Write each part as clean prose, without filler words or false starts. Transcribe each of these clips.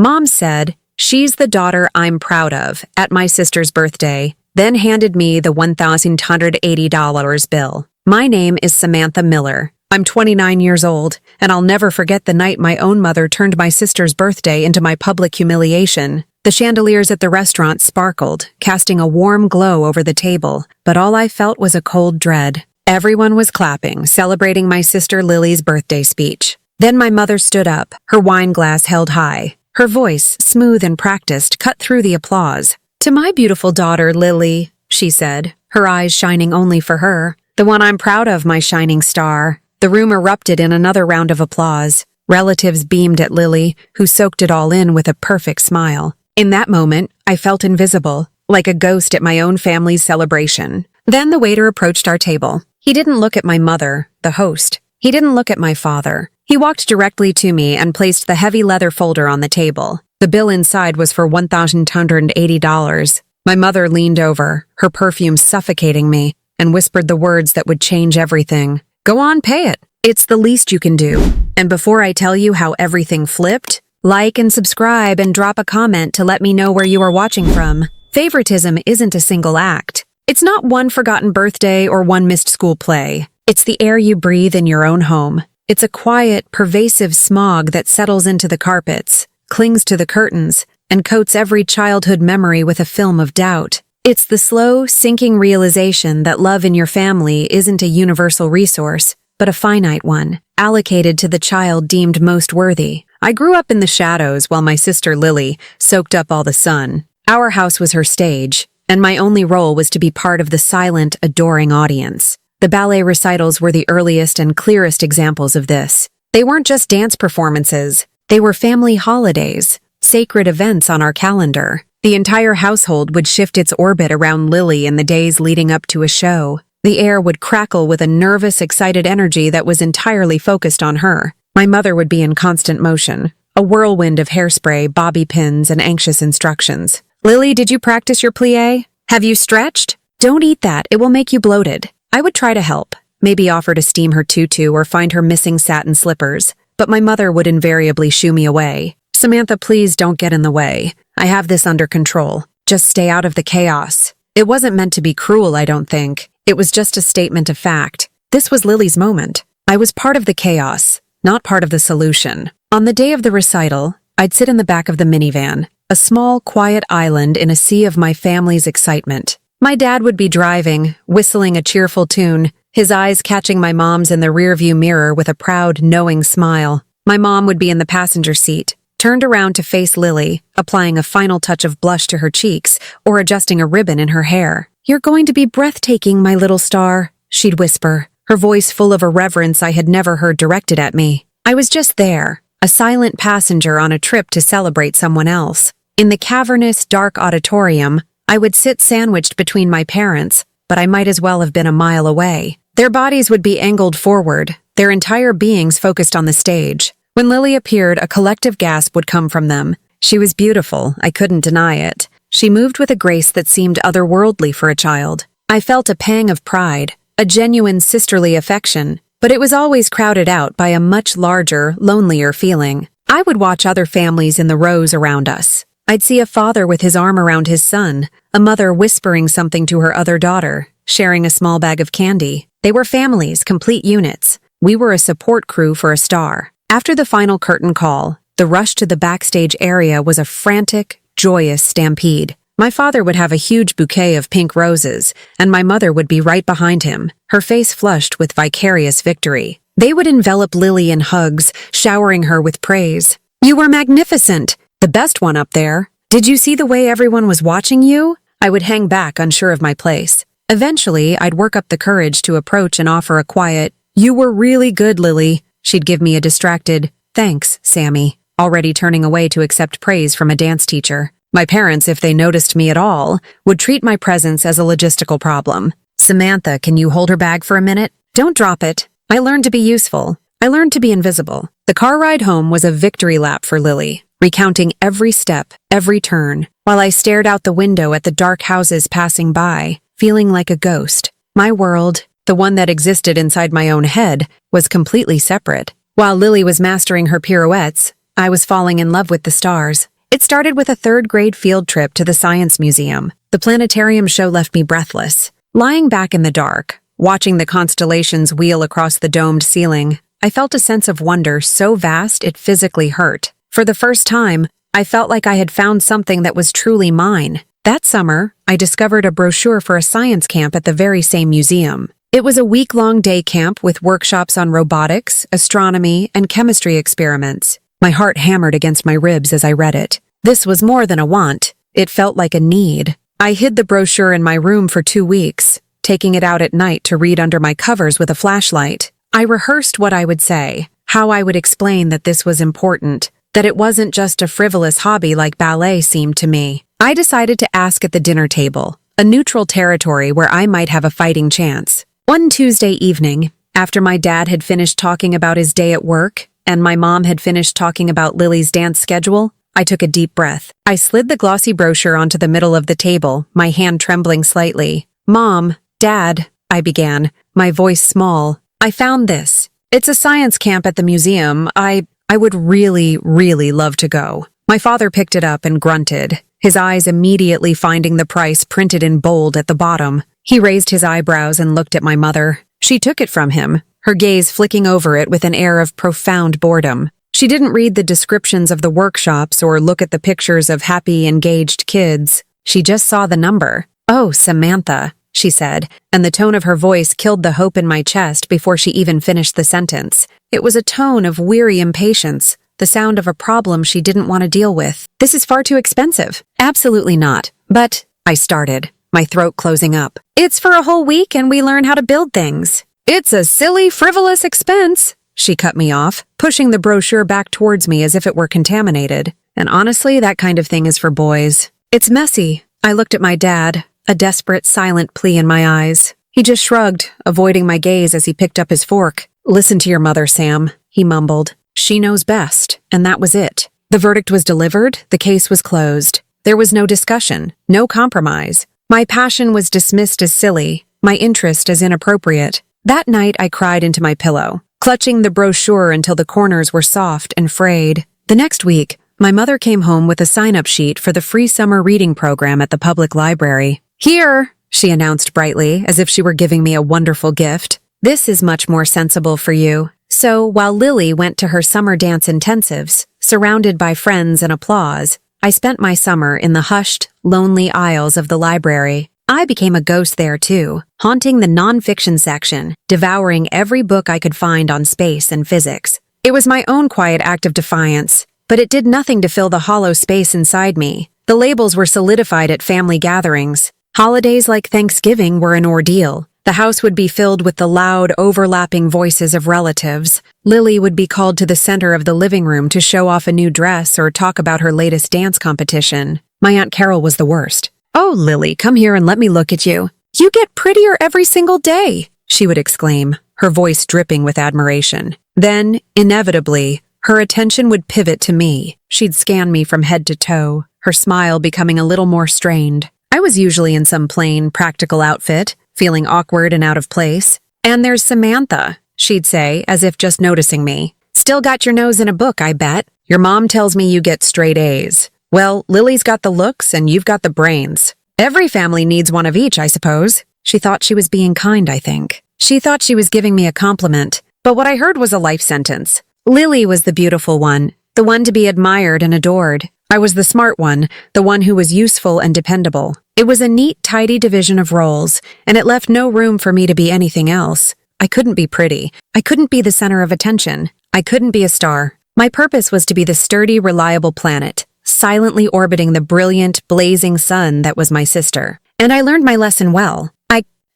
Mom said, "She's the daughter I'm proud of," at my sister's birthday, then handed me the $1,180 bill. My name is Samantha Miller. I'm 29 years old, and I'll never forget the night my own mother turned my sister's birthday into my public humiliation. The chandeliers at the restaurant sparkled, casting a warm glow over the table, but all I felt was a cold dread. Everyone was clapping, celebrating my sister Lily's birthday speech. Then my mother stood up, her wine glass held high. Her voice, smooth and practiced, cut through the applause. "To my beautiful daughter, Lily," she said, her eyes shining only for her. "The one I'm proud of, my shining star." The room erupted in another round of applause. Relatives beamed at Lily, who soaked it all in with a perfect smile. In that moment, I felt invisible, like a ghost at my own family's celebration. Then the waiter approached our table. He didn't look at my mother, the host. He didn't look at my father. He walked directly to me and placed the heavy leather folder on the table. The bill inside was for $1,280. My mother leaned over, her perfume suffocating me, and whispered the words that would change everything. "Go on, pay it. It's the least you can do." And before I tell you how everything flipped, like and subscribe and drop a comment to let me know where you are watching from. Favoritism isn't a single act. It's not one forgotten birthday or one missed school play. It's the air you breathe in your own home. It's a quiet, pervasive smog that settles into the carpets, clings to the curtains, and coats every childhood memory with a film of doubt. It's the slow, sinking realization that love in your family isn't a universal resource, but a finite one, allocated to the child deemed most worthy. I grew up in the shadows while my sister Lily soaked up all the sun. Our house was her stage, and my only role was to be part of the silent, adoring audience. The ballet recitals were the earliest and clearest examples of this. They weren't just dance performances. They were family holidays, sacred events on our calendar. The entire household would shift its orbit around Lily in the days leading up to a show. The air would crackle with a nervous, excited energy that was entirely focused on her. My mother would be in constant motion, a whirlwind of hairspray, bobby pins, and anxious instructions. "Lily, did you practice your plie? Have you stretched? Don't eat that, it will make you bloated." I would try to help, maybe offer to steam her tutu or find her missing satin slippers, but my mother would invariably shoo me away. "Samantha, please don't get in the way. I have this under control. Just stay out of the chaos." It wasn't meant to be cruel, I don't think. It was just a statement of fact. This was Lily's moment. I was part of the chaos, not part of the solution. On the day of the recital, I'd sit in the back of the minivan, a small, quiet island in a sea of my family's excitement. My dad would be driving, whistling a cheerful tune, his eyes catching my mom's in the rearview mirror with a proud, knowing smile. My mom would be in the passenger seat, turned around to face Lily, applying a final touch of blush to her cheeks or adjusting a ribbon in her hair. "You're going to be breathtaking, my little star," she'd whisper, her voice full of a reverence I had never heard directed at me. I was just there, a silent passenger on a trip to celebrate someone else. In the cavernous, dark auditorium, I would sit sandwiched between my parents, but I might as well have been a mile away. Their bodies would be angled forward, their entire beings focused on the stage. When Lily appeared, a collective gasp would come from them. She was beautiful, I couldn't deny it. She moved with a grace that seemed otherworldly for a child. I felt a pang of pride, a genuine sisterly affection, but it was always crowded out by a much larger, lonelier feeling. I would watch other families in the rows around us. I'd see a father with his arm around his son, a mother whispering something to her other daughter, sharing a small bag of candy. They were families, complete units. We were a support crew for a star. After the final curtain call, the rush to the backstage area was a frantic, joyous stampede. My father would have a huge bouquet of pink roses, and my mother would be right behind him, her face flushed with vicarious victory. They would envelop Lily in hugs, showering her with praise. "You were magnificent! The best one up there. Did you see the way everyone was watching you?" I would hang back, unsure of my place. Eventually, I'd work up the courage to approach and offer a quiet, "You were really good, Lily." She'd give me a distracted, "Thanks, Sammy," already turning away to accept praise from a dance teacher. My parents, if they noticed me at all, would treat my presence as a logistical problem. "Samantha, can you hold her bag for a minute? Don't drop it." I learned to be useful. I learned to be invisible. The car ride home was a victory lap for Lily, recounting every step, every turn, while I stared out the window at the dark houses passing by, feeling like a ghost. My world, the one that existed inside my own head, was completely separate. While Lily was mastering her pirouettes, I was falling in love with the stars. It started with a third-grade field trip to the Science Museum. The planetarium show left me breathless. Lying back in the dark, watching the constellations wheel across the domed ceiling, I felt a sense of wonder so vast it physically hurt. For the first time, I felt like I had found something that was truly mine. That summer, I discovered a brochure for a science camp at the very same museum. It was a week-long day camp with workshops on robotics, astronomy, and chemistry experiments. My heart hammered against my ribs as I read it. This was more than a want. It felt like a need. I hid the brochure in my room for 2 weeks, taking it out at night to read under my covers with a flashlight. I rehearsed what I would say, how I would explain that this was important, that it wasn't just a frivolous hobby like ballet seemed to me. I decided to ask at the dinner table, a neutral territory where I might have a fighting chance. One Tuesday evening, after my dad had finished talking about his day at work, and my mom had finished talking about Lily's dance schedule, I took a deep breath. I slid the glossy brochure onto the middle of the table, my hand trembling slightly. "Mom, Dad," I began, my voice small. "I found this. It's a science camp at the museum. I would really, really love to go." My father picked it up and grunted, his eyes immediately finding the price printed in bold at the bottom. He raised his eyebrows and looked at my mother. She took it from him, her gaze flicking over it with an air of profound boredom. She didn't read the descriptions of the workshops or look at the pictures of happy, engaged kids. She just saw the number. "Oh, Samantha," she said, and the tone of her voice killed the hope in my chest before she even finished the sentence. It was a tone of weary impatience, the sound of a problem she didn't want to deal with. "This is far too expensive." "Absolutely not. But," I started, my throat closing up. "It's for a whole week and we learn how to build things." "It's a silly, frivolous expense," she cut me off, pushing the brochure back towards me as if it were contaminated. "And honestly, that kind of thing is for boys." "It's messy." I looked at my dad, a desperate, silent plea in my eyes. He just shrugged, avoiding my gaze as he picked up his fork. "Listen to your mother, Sam," he mumbled. "She knows best," and that was it. The verdict was delivered, the case was closed. There was no discussion, no compromise. My passion was dismissed as silly, my interest as inappropriate. That night I cried into my pillow, clutching the brochure until the corners were soft and frayed. The next week, my mother came home with a sign-up sheet for the free summer reading program at the public library. "Here," she announced brightly, as if she were giving me a wonderful gift. "This is much more sensible for you." So, while Lily went to her summer dance intensives, surrounded by friends and applause, I spent my summer in the hushed, lonely aisles of the library. I became a ghost there too, haunting the nonfiction section, devouring every book I could find on space and physics. It was my own quiet act of defiance, but it did nothing to fill the hollow space inside me. The labels were solidified at family gatherings. Holidays like Thanksgiving were an ordeal. The house would be filled with the loud, overlapping voices of relatives. Lily would be called to the center of the living room to show off a new dress or talk about her latest dance competition. My Aunt Carol was the worst. "Oh, Lily, come here and let me look at you. You get prettier every single day," she would exclaim, her voice dripping with admiration. Then, inevitably, her attention would pivot to me. She'd scan me from head to toe, her smile becoming a little more strained. I was usually in some plain, practical outfit, feeling awkward and out of place. "And there's Samantha," she'd say, as if just noticing me. "Still got your nose in a book, I bet. Your mom tells me you get straight A's. Well, Lily's got the looks and you've got the brains. Every family needs one of each, I suppose." She thought she was being kind, I think. She thought she was giving me a compliment, but what I heard was a life sentence. Lily was the beautiful one, the one to be admired and adored. I was the smart one, the one who was useful and dependable. It was a neat, tidy division of roles, and it left no room for me to be anything else. I couldn't be pretty. I couldn't be the center of attention. I couldn't be a star. My purpose was to be the sturdy, reliable planet, silently orbiting the brilliant, blazing sun that was my sister. And I learned my lesson well.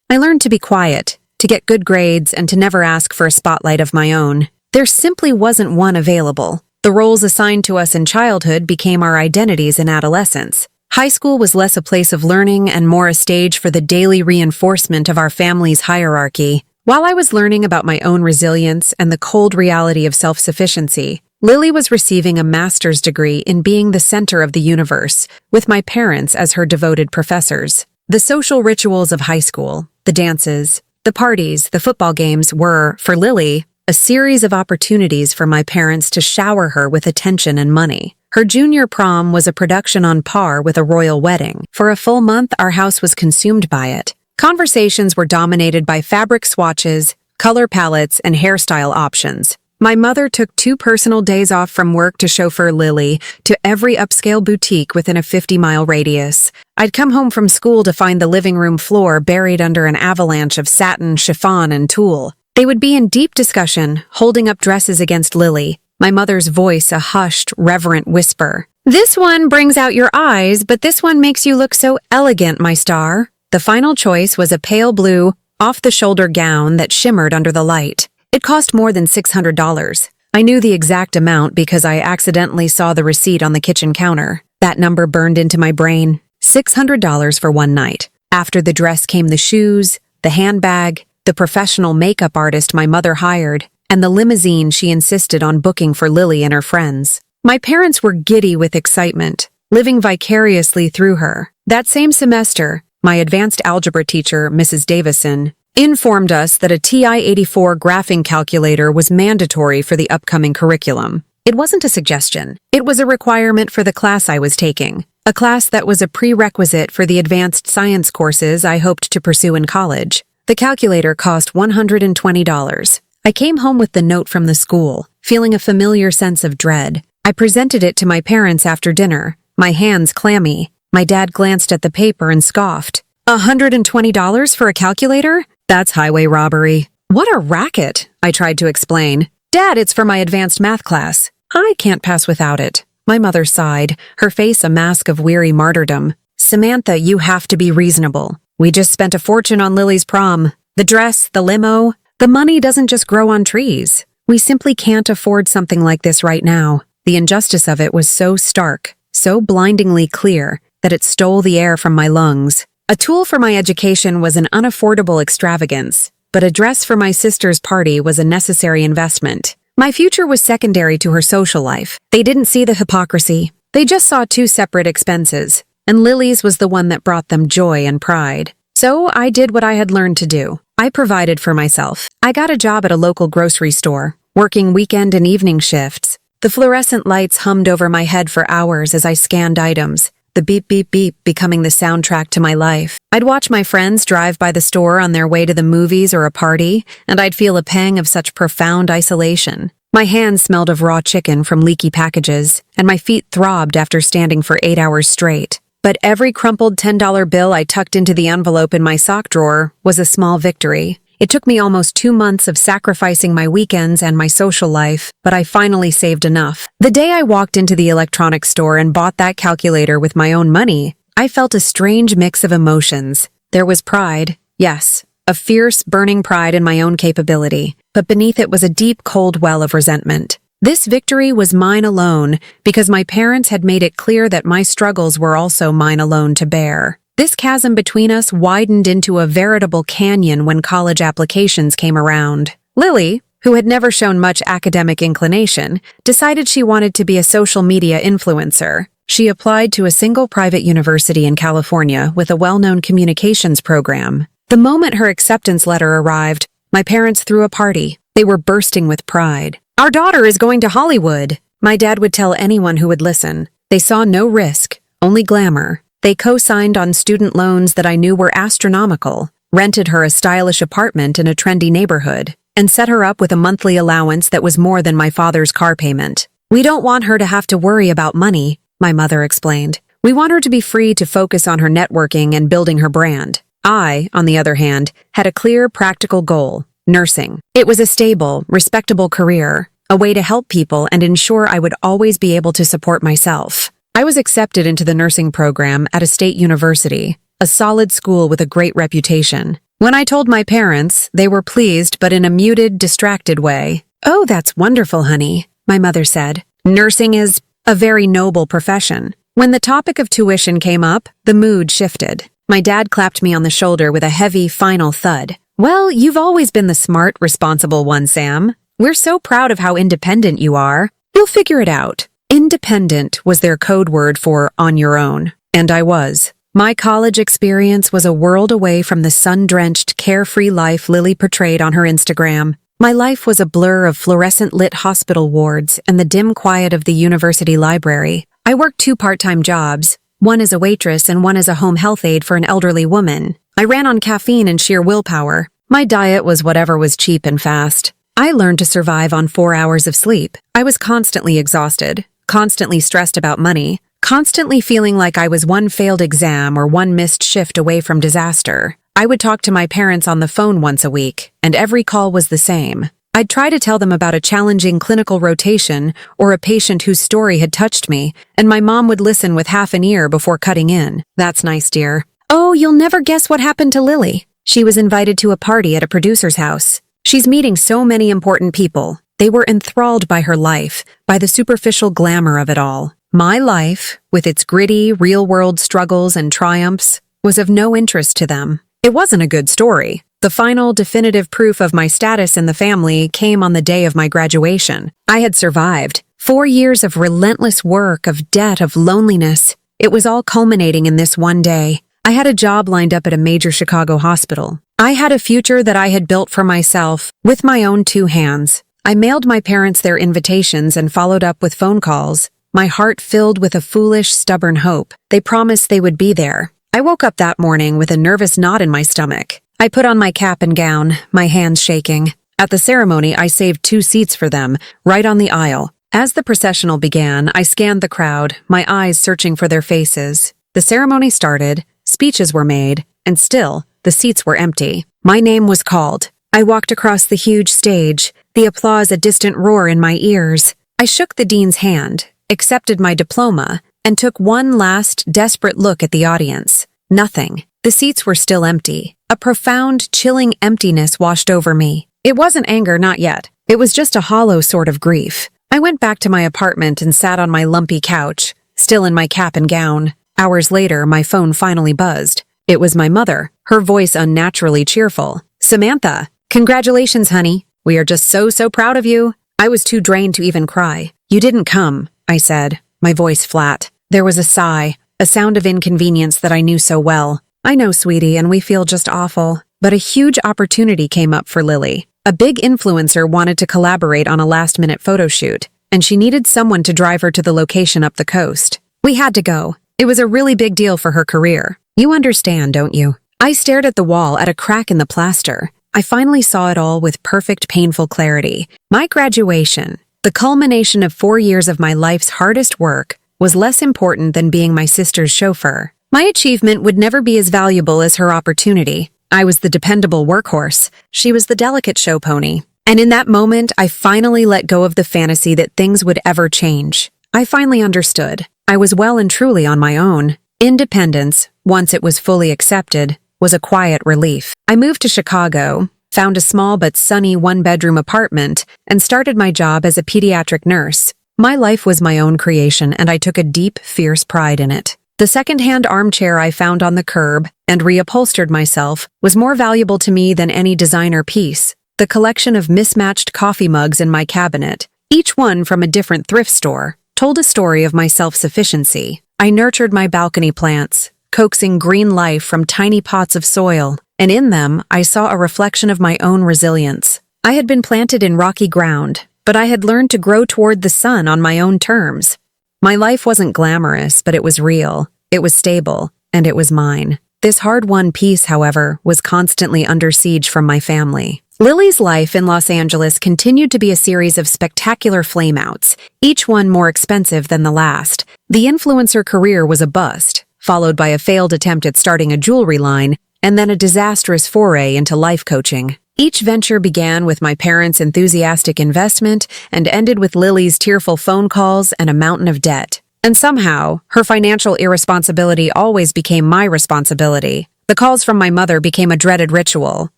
I learned to be quiet, to get good grades, and to never ask for a spotlight of my own. There simply wasn't one available. The roles assigned to us in childhood became our identities in adolescence. High school was less a place of learning and more a stage for the daily reinforcement of our family's hierarchy. While I was learning about my own resilience and the cold reality of self-sufficiency, Lily was receiving a master's degree in being the center of the universe, with my parents as her devoted professors. The social rituals of high school, the dances, the parties, the football games were, for Lily, a series of opportunities for my parents to shower her with attention and money. Her junior prom was a production on par with a royal wedding. For a full month, our house was consumed by it. Conversations were dominated by fabric swatches, color palettes, and hairstyle options. My mother took 2 personal days off from work to chauffeur Lily to every upscale boutique within a 50-mile radius. I'd come home from school to find the living room floor buried under an avalanche of satin, chiffon, and tulle. They would be in deep discussion, holding up dresses against Lily, my mother's voice a hushed, reverent whisper. "This one brings out your eyes, but this one makes you look so elegant, my star." The final choice was a pale blue, off-the-shoulder gown that shimmered under the light. It cost more than $600. I knew the exact amount because I accidentally saw the receipt on the kitchen counter. That number burned into my brain. $600 for one night. After the dress came the shoes, the handbag, the professional makeup artist my mother hired, and the limousine she insisted on booking for Lily and her friends. My parents were giddy with excitement, living vicariously through her. That same semester, my advanced algebra teacher, Mrs. Davison, informed us that a TI-84 graphing calculator was mandatory for the upcoming curriculum. It wasn't a suggestion. It was a requirement for the class I was taking, a class that was a prerequisite for the advanced science courses I hoped to pursue in college. The calculator cost $120. I came home with the note from the school, feeling a familiar sense of dread. I presented it to my parents after dinner, my hands clammy. My dad glanced at the paper and scoffed. $120 for a calculator? That's highway robbery. What a racket, I tried to explain. Dad, it's for my advanced math class. I can't pass without it. My mother sighed, her face a mask of weary martyrdom. Samantha, you have to be reasonable. We just spent a fortune on Lily's prom. The dress, the limo. The money doesn't just grow on trees. We simply can't afford something like this right now. The injustice of it was so stark, so blindingly clear, that it stole the air from my lungs. A tool for my education was an unaffordable extravagance, but a dress for my sister's party was a necessary investment. My future was secondary to her social life. They didn't see the hypocrisy. They just saw 2 separate expenses, and Lily's was the one that brought them joy and pride. So I did what I had learned to do. I provided for myself. I got a job at a local grocery store, working weekend and evening shifts. The fluorescent lights hummed over my head for hours as I scanned items, the beep beep beep becoming the soundtrack to my life. I'd watch my friends drive by the store on their way to the movies or a party, and I'd feel a pang of such profound isolation. My hands smelled of raw chicken from leaky packages, and my feet throbbed after standing for 8 hours straight. But every crumpled $10 bill I tucked into the envelope in my sock drawer was a small victory. It took me almost 2 months of sacrificing my weekends and my social life, but I finally saved enough. The day I walked into the electronics store and bought that calculator with my own money, I felt a strange mix of emotions. There was pride, yes, a fierce, burning pride in my own capability, but beneath it was a deep, cold well of resentment. This victory was mine alone because my parents had made it clear that my struggles were also mine alone to bear. This chasm between us widened into a veritable canyon when college applications came around. Lily, who had never shown much academic inclination, decided she wanted to be a social media influencer. She applied to a single private university in California with a well-known communications program. The moment her acceptance letter arrived, my parents threw a party. They were bursting with pride. "Our daughter is going to Hollywood," my dad would tell anyone who would listen. They saw no risk, only glamour. They co-signed on student loans that I knew were astronomical, rented her a stylish apartment in a trendy neighborhood, and set her up with a monthly allowance that was more than my father's car payment. "We don't want her to have to worry about money," my mother explained. "We want her to be free to focus on her networking and building her brand." I, on the other hand, had a clear, practical goal: nursing. It was a stable, respectable career, a way to help people and ensure I would always be able to support myself. I was accepted into the nursing program at a state university, a solid school with a great reputation. When I told my parents, they were pleased but in a muted, distracted way. "Oh, that's wonderful, honey," my mother said. "Nursing is a very noble profession." When the topic of tuition came up, the mood shifted. My dad clapped me on the shoulder with a heavy, final thud. "Well, you've always been the smart, responsible one, Sam. We're so proud of how independent you are. You'll figure it out." Independent was their code word for on your own, and I was. My college experience was a world away from the sun-drenched, carefree life Lily portrayed on her Instagram. My life was a blur of fluorescent-lit hospital wards and the dim quiet of the university library. I worked 2 part-time jobs, one as a waitress and one as a home health aide for an elderly woman. I ran on caffeine and sheer willpower. My diet was whatever was cheap and fast. I learned to survive on 4 hours of sleep. I was constantly exhausted, constantly stressed about money, constantly feeling like I was one failed exam or one missed shift away from disaster. I would talk to my parents on the phone once a week, and every call was the same. I'd try to tell them about a challenging clinical rotation or a patient whose story had touched me, and my mom would listen with half an ear before cutting in. "That's nice, dear. Oh, you'll never guess what happened to Lily. She was invited to a party at a producer's house. She's meeting so many important people. They were enthralled by her life, by the superficial glamour of it all. My life, with its gritty, real-world struggles and triumphs, was of no interest to them. It wasn't a good story. The final, definitive proof of my status in the family came on the day of my graduation. I had survived. 4 years of relentless work, of debt, of loneliness. It was all culminating in this one day. I had a job lined up at a major Chicago hospital. I had a future that I had built for myself, with my own 2 hands. I mailed my parents their invitations and followed up with phone calls, my heart filled with a foolish, stubborn hope. They promised they would be there. I woke up that morning with a nervous knot in my stomach. I put on my cap and gown, my hands shaking. At the ceremony, I saved 2 seats for them, right on the aisle. As the processional began, I scanned the crowd, my eyes searching for their faces. The ceremony started, speeches were made, and still, the seats were empty. My name was called. I walked across the huge stage, the applause a distant roar in my ears. I shook the dean's hand, accepted my diploma, and took one last, desperate look at the audience. Nothing. The seats were still empty. A profound, chilling emptiness washed over me. It wasn't anger, not yet. It was just a hollow sort of grief. I went back to my apartment and sat on my lumpy couch, still in my cap and gown. Hours later, my phone finally buzzed. It was my mother, her voice unnaturally cheerful. "Samantha, congratulations, honey. We are just so proud of you." I was too drained to even cry. "You didn't come," I said, my voice flat. There was a sigh, a sound of inconvenience that I knew so well. "I know, sweetie, and we feel just awful." But a huge opportunity came up for Lily. A big influencer wanted to collaborate on a last-minute photo shoot, and she needed someone to drive her to the location up the coast. We had to go. It was a really big deal for her career. You understand, don't you? I stared at the wall at a crack in the plaster. I finally saw it all with perfect, painful clarity. My graduation, the culmination of 4 years of my life's hardest work, was less important than being my sister's chauffeur. My achievement would never be as valuable as her opportunity. I was the dependable workhorse. She was the delicate show pony. And in that moment, I finally let go of the fantasy that things would ever change. I finally understood. I was well and truly on my own. Independence, once it was fully accepted, was a quiet relief. I moved to Chicago, found a small but sunny 1-bedroom apartment, and started my job as a pediatric nurse. My life was my own creation, and I took a deep, fierce pride in it. The second-hand armchair I found on the curb and reupholstered myself was more valuable to me than any designer piece. The collection of mismatched coffee mugs in my cabinet, each one from a different thrift store, told a story of my self-sufficiency. I nurtured my balcony plants, coaxing green life from tiny pots of soil, and in them I saw a reflection of my own resilience. I had been planted in rocky ground, but I had learned to grow toward the sun on my own terms. My life wasn't glamorous, but it was real, it was stable, and it was mine. This hard-won peace, however, was constantly under siege from my family. Lily's life in Los Angeles continued to be a series of spectacular flameouts, each one more expensive than the last. The influencer career was a bust, followed by a failed attempt at starting a jewelry line, and then a disastrous foray into life coaching. Each venture began with my parents' enthusiastic investment and ended with Lily's tearful phone calls and a mountain of debt. And somehow, her financial irresponsibility always became my responsibility. The calls from my mother became a dreaded ritual.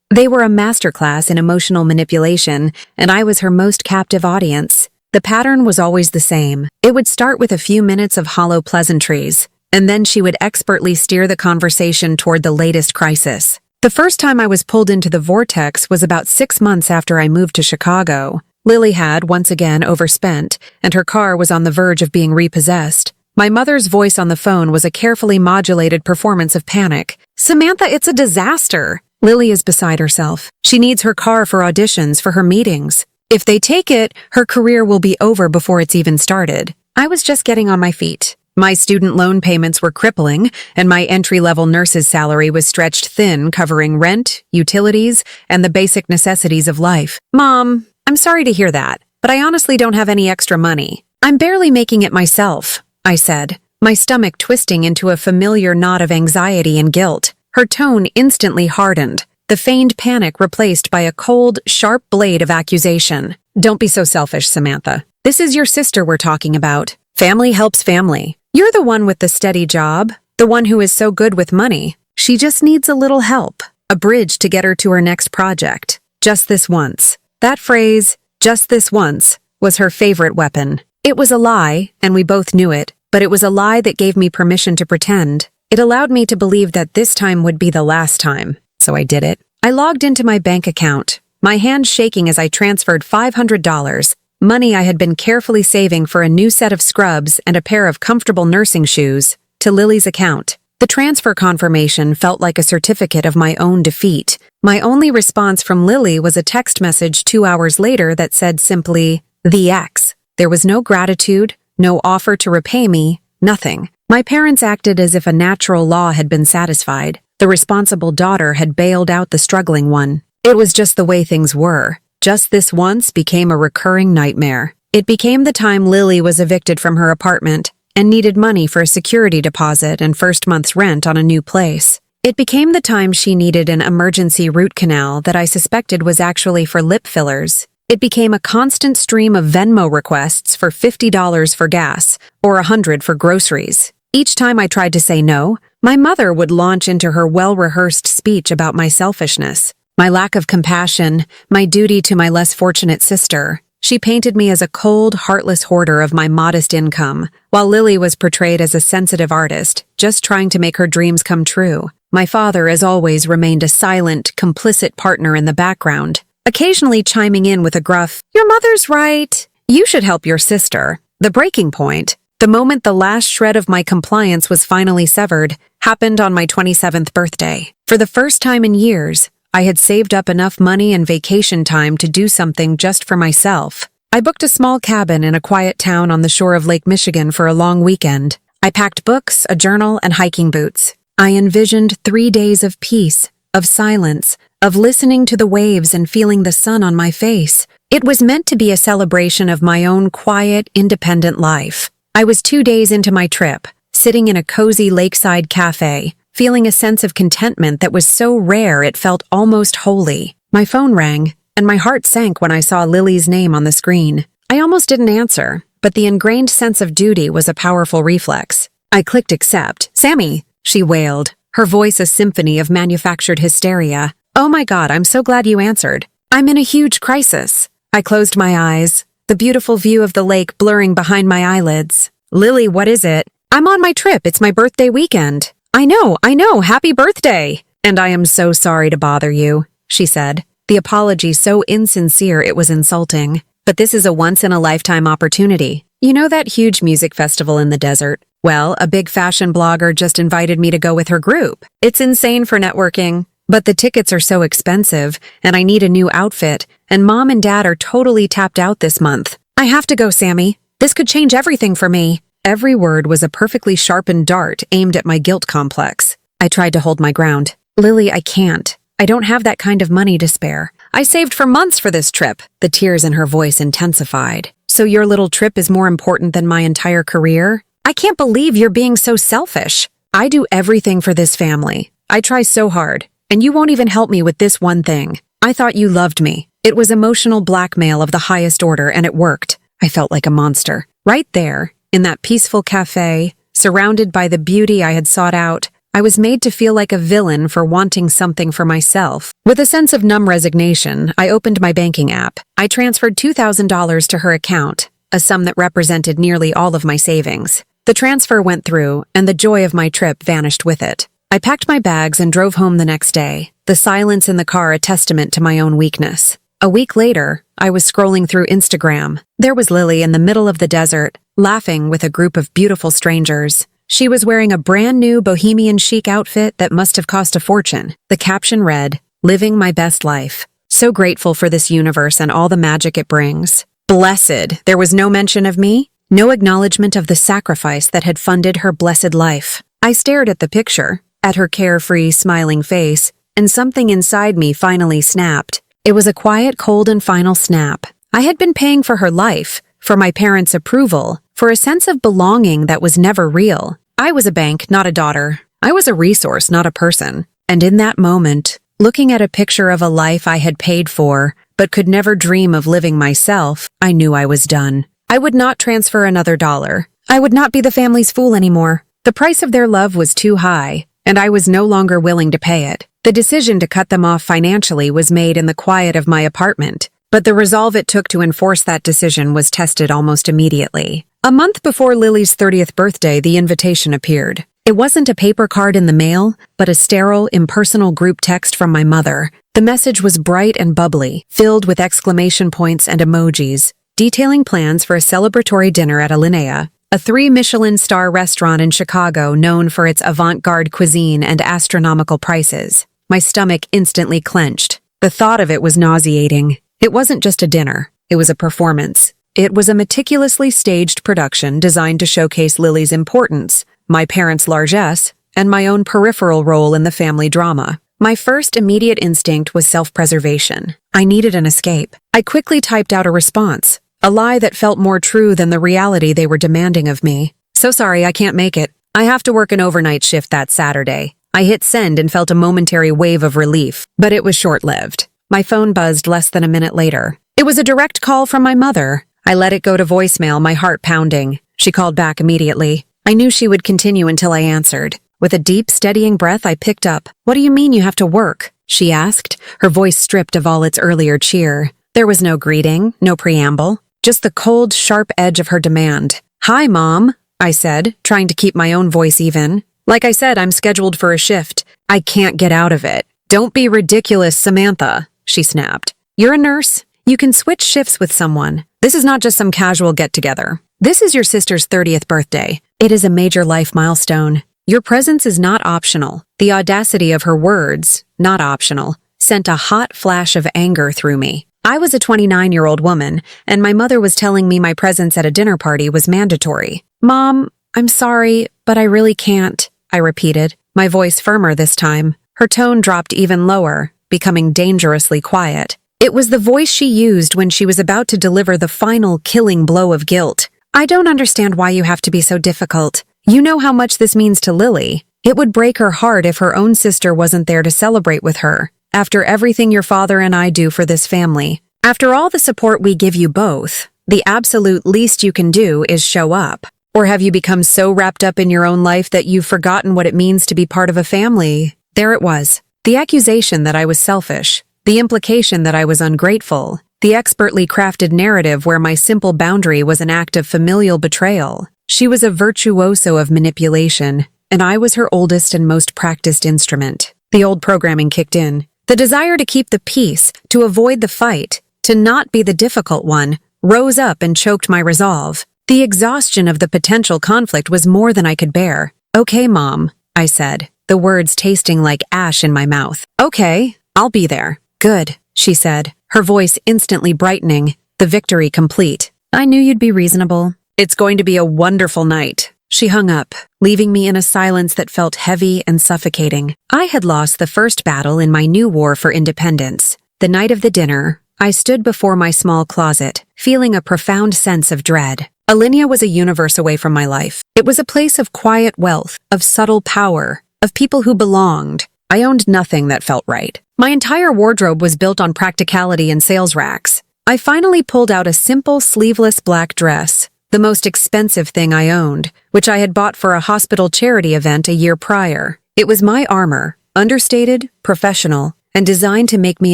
They were a masterclass in emotional manipulation, and I was her most captive audience. The pattern was always the same. It would start with a few minutes of hollow pleasantries, and then she would expertly steer the conversation toward the latest crisis. The first time I was pulled into the vortex was about 6 months after I moved to Chicago. Lily had, once again, overspent, and her car was on the verge of being repossessed. My mother's voice on the phone was a carefully modulated performance of panic. "Samantha, it's a disaster. Lily is beside herself. She needs her car for auditions for her meetings. If they take it, her career will be over before it's even started. I was just getting on my feet. My student loan payments were crippling, and my entry-level nurse's salary was stretched thin, covering rent, utilities, and the basic necessities of life. Mom, I'm sorry to hear that, but I honestly don't have any extra money. I'm barely making it myself, I said, my stomach twisting into a familiar knot of anxiety and guilt. Her tone instantly hardened, the feigned panic replaced by a cold, sharp blade of accusation. Don't be so selfish, Samantha. This is your sister we're talking about. Family helps family. You're the one with the steady job, the one who is so good with money. She just needs a little help, a bridge to get her to her next project. Just this once. That phrase, just this once, was her favorite weapon. It was a lie, and we both knew it, but it was a lie that gave me permission to pretend. It allowed me to believe that this time would be the last time. So I did it. I logged into my bank account, my hands shaking as I transferred $500, money I had been carefully saving for a new set of scrubs and a pair of comfortable nursing shoes, to Lily's account. The transfer confirmation felt like a certificate of my own defeat. My only response from Lily was a text message 2 hours later that said simply, "The X." There was no gratitude, no offer to repay me, nothing. My parents acted as if a natural law had been satisfied. The responsible daughter had bailed out the struggling one. It was just the way things were. Just this once became a recurring nightmare. It became the time Lily was evicted from her apartment and needed money for a security deposit and first month's rent on a new place. It became the time she needed an emergency root canal that I suspected was actually for lip fillers. It became a constant stream of Venmo requests for $50 for gas or $100 for groceries. Each time I tried to say no, my mother would launch into her well-rehearsed speech about my selfishness, my lack of compassion, my duty to my less fortunate sister. She painted me as a cold, heartless hoarder of my modest income, while Lily was portrayed as a sensitive artist, just trying to make her dreams come true. My father, as always, remained a silent, complicit partner in the background, occasionally chiming in with a gruff, "Your mother's right. You should help your sister." The breaking point, the moment the last shred of my compliance was finally severed, happened on my 27th birthday. For the first time in years, I had saved up enough money and vacation time to do something just for myself. I booked a small cabin in a quiet town on the shore of Lake Michigan for a long weekend. I packed books, a journal, and hiking boots. I envisioned 3 days of peace, of silence, of listening to the waves and feeling the sun on my face. It was meant to be a celebration of my own quiet, independent life. I was 2 days into my trip, sitting in a cozy lakeside cafe, feeling a sense of contentment that was so rare it felt almost holy. My phone rang, and my heart sank when I saw Lily's name on the screen. I almost didn't answer, but the ingrained sense of duty was a powerful reflex. I clicked accept. "Sammy," she wailed, her voice a symphony of manufactured hysteria. "Oh my God, I'm so glad you answered. I'm in a huge crisis." I closed my eyes, the beautiful view of the lake blurring behind my eyelids. "Lily, what is it?" "I'm on my trip. It's my birthday weekend." I know, happy birthday!" "And I am so sorry to bother you," she said, the apology so insincere it was insulting. "But this is a once-in-a-lifetime opportunity. You know that huge music festival in the desert? Well, a big fashion blogger just invited me to go with her group. It's insane for networking, but the tickets are so expensive, and I need a new outfit, and Mom and Dad are totally tapped out this month. I have to go, Sammy. This could change everything for me." Every word was a perfectly sharpened dart aimed at my guilt complex. I tried to hold my ground. "Lily, I can't. I don't have that kind of money to spare. I saved for months for this trip." The tears in her voice intensified. "So your little trip is more important than my entire career? I can't believe you're being so selfish. I do everything for this family. I try so hard, and you won't even help me with this one thing. I thought you loved me." It was emotional blackmail of the highest order, and it worked. I felt like a monster. Right there, in that peaceful cafe, surrounded by the beauty I had sought out, I was made to feel like a villain for wanting something for myself. With a sense of numb resignation, I opened my banking app. I transferred $2,000 to her account, a sum that represented nearly all of my savings. The transfer went through, and the joy of my trip vanished with it. I packed my bags and drove home the next day, the silence in the car a testament to my own weakness. A week later, I was scrolling through Instagram. There was Lily in the middle of the desert, laughing with a group of beautiful strangers. She was wearing a brand new bohemian chic outfit that must have cost a fortune. The caption read, living my best life. So grateful for this universe and all the magic it brings. Blessed, there was no mention of me, no acknowledgement of the sacrifice that had funded her blessed life. I stared at the picture, at her carefree, smiling face, and something inside me finally snapped. It was a quiet, cold, and final snap. I had been paying for her life, for my parents' approval, for a sense of belonging that was never real. I was a bank, not a daughter. I was a resource, not a person. And in that moment, looking at a picture of a life I had paid for, but could never dream of living myself, I knew I was done. I would not transfer another dollar. I would not be the family's fool anymore. The price of their love was too high, and I was no longer willing to pay it. The decision to cut them off financially was made in the quiet of my apartment, but the resolve it took to enforce that decision was tested almost immediately. A month before Lily's 30th birthday, the invitation appeared. It wasn't a paper card in the mail, but a sterile, impersonal group text from my mother. The message was bright and bubbly, filled with exclamation points and emojis, detailing plans for a celebratory dinner at Alinea, a 3-Michelin-star restaurant in Chicago known for its avant-garde cuisine and astronomical prices. My stomach instantly clenched. The thought of it was nauseating. It wasn't just a dinner. It was a performance. It was a meticulously staged production designed to showcase Lily's importance, my parents' largesse, and my own peripheral role in the family drama. My first immediate instinct was self-preservation. I needed an escape. I quickly typed out a response, a lie that felt more true than the reality they were demanding of me. So sorry, I can't make it. I have to work an overnight shift that Saturday. I hit send and felt a momentary wave of relief, but it was short-lived. My phone buzzed less than a minute later. It was a direct call from my mother. I let it go to voicemail, my heart pounding. She called back immediately. I knew she would continue until I answered. With a deep, steadying breath, I picked up. "What do you mean you have to work?" she asked, her voice stripped of all its earlier cheer. There was no greeting, no preamble, just the cold, sharp edge of her demand. "Hi, Mom," I said, trying to keep my own voice even. "Like I said, I'm scheduled for a shift. I can't get out of it." "Don't be ridiculous, Samantha," she snapped. "You're a nurse. You can switch shifts with someone. This is not just some casual get-together. This is your sister's 30th birthday. It is a major life milestone. Your presence is not optional." The audacity of her words, not optional, sent a hot flash of anger through me. I was a 29-year-old woman, and my mother was telling me my presence at a dinner party was mandatory. "Mom, I'm sorry, but I really can't," I repeated, my voice firmer this time. Her tone dropped even lower, becoming dangerously quiet. It was the voice she used when she was about to deliver the final killing blow of guilt. "I don't understand why you have to be so difficult. You know how much this means to Lily. It would break her heart if her own sister wasn't there to celebrate with her. After everything your father and I do for this family, after all the support we give you both, the absolute least you can do is show up. Or have you become so wrapped up in your own life that you've forgotten what it means to be part of a family?" There it was. The accusation that I was selfish, the implication that I was ungrateful, the expertly crafted narrative where my simple boundary was an act of familial betrayal. She was a virtuoso of manipulation, and I was her oldest and most practiced instrument. The old programming kicked in. The desire to keep the peace, to avoid the fight, to not be the difficult one, rose up and choked my resolve. The exhaustion of the potential conflict was more than I could bear. "Okay, Mom," I said, the words tasting like ash in my mouth. "Okay, I'll be there." "Good," she said, her voice instantly brightening, the victory complete. "I knew you'd be reasonable. It's going to be a wonderful night." She hung up, leaving me in a silence that felt heavy and suffocating. I had lost the first battle in my new war for independence. The night of the dinner, I stood before my small closet, feeling a profound sense of dread. Alinea was a universe away from my life. It was a place of quiet wealth, of subtle power, of people who belonged. I owned nothing that felt right. My entire wardrobe was built on practicality and sales racks. I finally pulled out a simple, sleeveless black dress, the most expensive thing I owned, which I had bought for a hospital charity event a year prior. It was my armor, understated, professional, and designed to make me